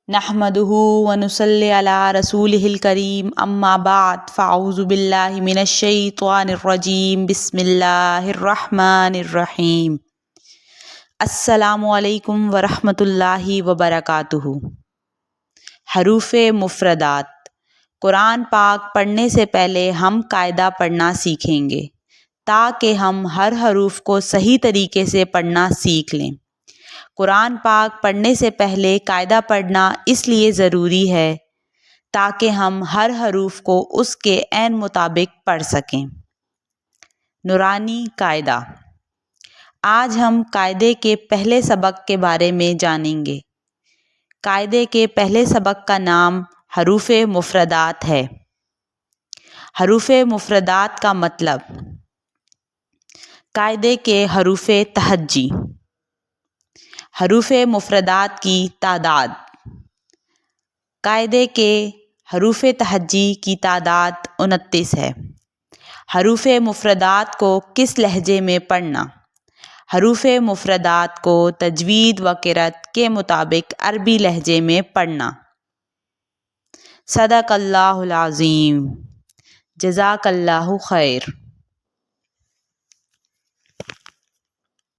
نحمده ونصلي على رسوله الكريم اما بعد فاعوذ باللہ من الشیطان الرجیم بسم اللہ الرحمن الرحیم۔ السلام علیکم ورحمۃ اللہ وبرکاتہ۔ حروف مفردات۔ قرآن پاک پڑھنے سے پہلے ہم قاعدہ پڑھنا سیکھیں گے تاکہ ہم ہر حروف کو صحیح طریقے سے پڑھنا سیکھ لیں۔ قرآن پاک پڑھنے سے پہلے قاعدہ پڑھنا اس لیے ضروری ہے تاکہ ہم ہر حروف کو اس کے عین مطابق پڑھ سکیں۔ نورانی قاعدہ۔ آج ہم قاعدے کے پہلے سبق کے بارے میں جانیں گے۔ قاعدے کے پہلے سبق کا نام حروف مفردات ہے۔ حروف مفردات کا مطلب۔ قاعدے کے حروف تہجی۔ حروف مفردات کی تعداد۔ قاعدے کے حروف تہجی کی تعداد 29 ہے۔ حروف مفردات کو کس لہجے میں پڑھنا؟ حروف مفردات کو تجوید و قرأت کے مطابق عربی لہجے میں پڑھنا۔ صدق اللہ العظیم۔ جزاک اللہ خیر۔